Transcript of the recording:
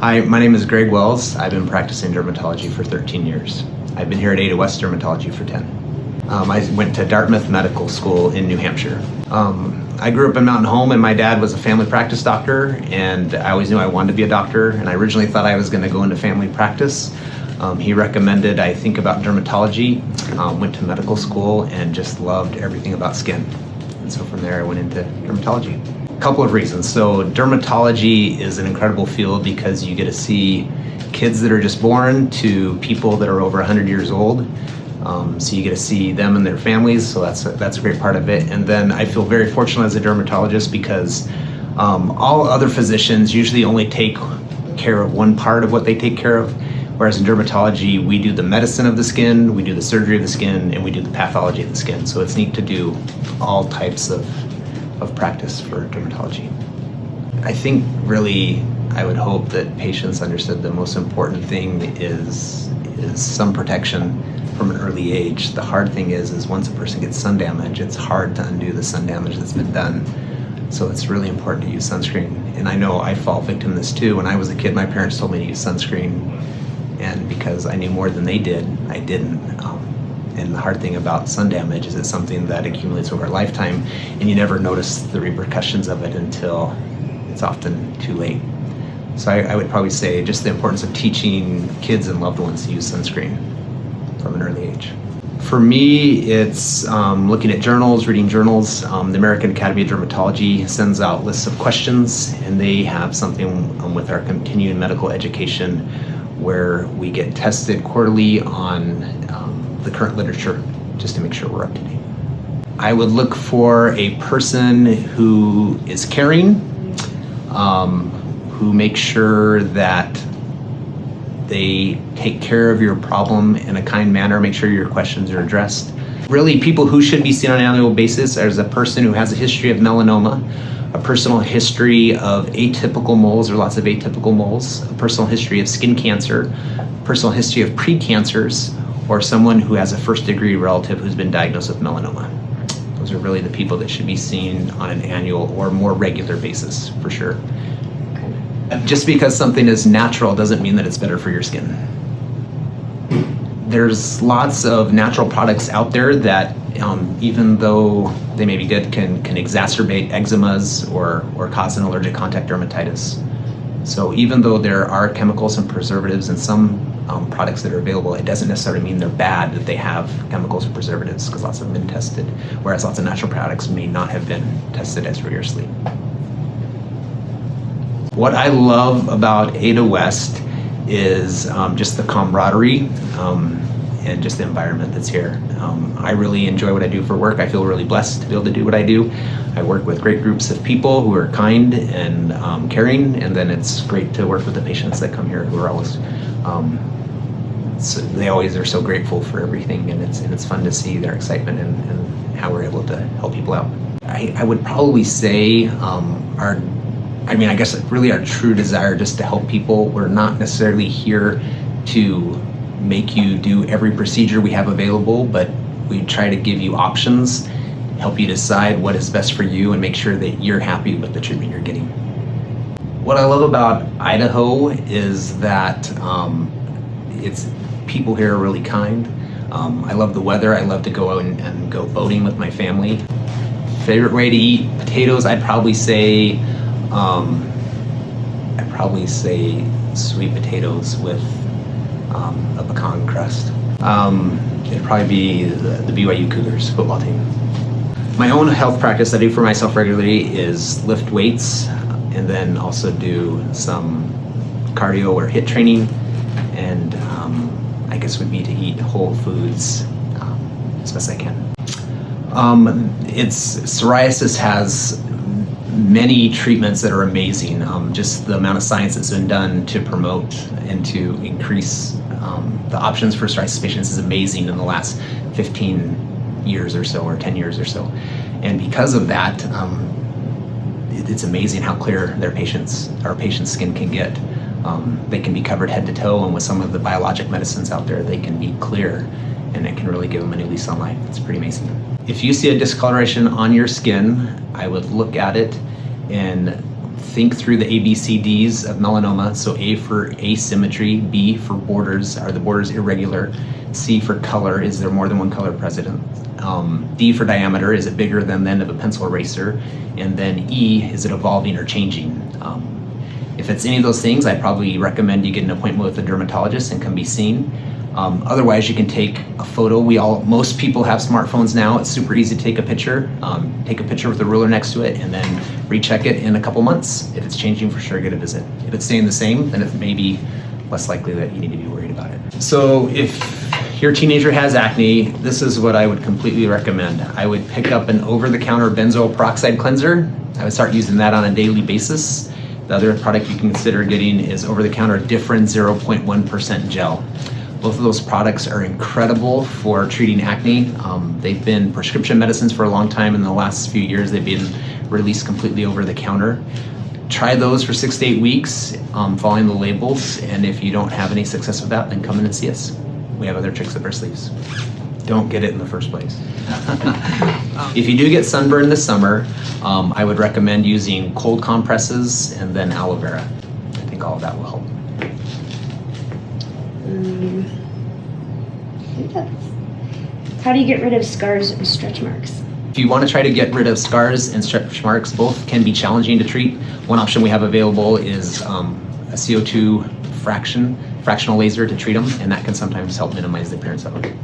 Hi, my name is Greg Wells. I've been practicing dermatology for 13 years. I've been here at West Dermatology for 10. I went to Dartmouth Medical School in New Hampshire. I grew up in Mountain Home, and my dad was a family practice doctor, and I always knew I wanted to be a doctor, and I originally thought I was going to go into family practice. He recommended I think about dermatology, went to medical school, and just loved everything about skin. And so from there I went into dermatology. A couple of reasons. So dermatology is an incredible field because you get to see kids that are just born to people that are over 100 years old. So you get to see them and their families, so that's a great part of it. And then I feel very fortunate as a dermatologist because all other physicians usually only take care of one part of what they take care of, whereas in dermatology we do the medicine of the skin, we do the surgery of the skin, and we do the pathology of the skin. So it's neat to do all types of practice for dermatology. I think really I would hope that patients understood the most important thing is sun protection from an early age. The hard thing is once a person gets sun damage, it's hard to undo the sun damage that's been done. So it's really important to use sunscreen. And I know I fall victim to this too. When I was a kid, my parents told me to use sunscreen, and because I knew more than they did, I didn't. And the hard thing about sun damage is it's something that accumulates over a lifetime, and you never notice the repercussions of it until it's often too late. So I would probably say just the importance of teaching kids and loved ones to use sunscreen from an early age. For me, it's looking at journals, reading journals. The American Academy of Dermatology sends out lists of questions, and they have something with our continuing medical education where we get tested quarterly on the current literature just to make sure we're up to date. I would look for a person who is caring, who makes sure that they take care of your problem in a kind manner, make sure your questions are addressed. Really, people who should be seen on an annual basis is a person who has a history of melanoma, a personal history of atypical moles, there are lots of atypical moles, a personal history of skin cancer, personal history of precancers, or someone who has a first-degree relative who's been diagnosed with melanoma. Those are really the people that should be seen on an annual or more regular basis, for sure. Just because something is natural doesn't mean that it's better for your skin. There's lots of natural products out there that, even though they may be good, can exacerbate eczemas or cause an allergic contact dermatitis. So even though there are chemicals and preservatives in some products that are available, it doesn't necessarily mean they're bad that they have chemicals and preservatives, because lots of them have been tested, whereas lots of natural products may not have been tested as rigorously. What I love about Ada West is just the camaraderie and just the environment that's here. I really enjoy what I do for work. I feel really blessed to be able to do what I do. I work with great groups of people who are kind and caring, and then it's great to work with the patients that come here who are always, they always are so grateful for everything, and it's fun to see their excitement and how we're able to help people out. I would probably say I guess really our true desire just to help people. We're not necessarily here to make you do every procedure we have available, but we try to give you options, help you decide what is best for you, and make sure that you're happy with the treatment you're getting. What I love about Idaho is that it's people here are really kind. I love the weather. I love to go out and go boating with my family. Favorite way to eat potatoes, I'd probably say sweet potatoes with a pecan crust. It'd probably be the BYU Cougars football team. My own health practice I do for myself regularly is lift weights, and then also do some cardio or HIIT training, and I guess would be to eat whole foods as best I can. Psoriasis has many treatments that are amazing. Just the amount of science that's been done to promote and to increase the options for psoriasis patients is amazing in the last 15 years or so, or 10 years or so. And because of that, it's amazing how clear our patients' skin can get. They can be covered head to toe, and with some of the biologic medicines out there, they can be clear, and it can really give them a new lease on life. It's pretty amazing. If you see a discoloration on your skin, I would look at it and think through the ABCDs of melanoma. So A for asymmetry, B for borders, are the borders irregular? C for color, is there more than one color present? D for diameter, is it bigger than the end of a pencil eraser? And then E, is it evolving or changing? If it's any of those things, I'd probably recommend you get an appointment with a dermatologist and come be seen. Otherwise, you can take a photo. Most people have smartphones now. It's super easy to take a picture. Take a picture with a ruler next to it and then recheck it in a couple months. If it's changing, for sure, get a visit. If it's staying the same, then it may be less likely that you need to be worried about it. So if your teenager has acne, this is what I would completely recommend. I would pick up an over-the-counter benzoyl peroxide cleanser. I would start using that on a daily basis. The other product you can consider getting is over-the-counter Differin 0.1% gel. Both of those products are incredible for treating acne. They've been prescription medicines for a long time. In the last few years, they've been released completely over the counter. Try those for 6 to 8 weeks, following the labels, and if you don't have any success with that, then come in and see us. We have other tricks up our sleeves. Don't get it in the first place. If you do get sunburn this summer, I would recommend using cold compresses and then aloe vera. I think all of that will help. How do you get rid of scars and stretch marks? If you want to try to get rid of scars and stretch marks, both can be challenging to treat. One option we have available is a CO2 fractional laser to treat them, and that can sometimes help minimize the appearance of them.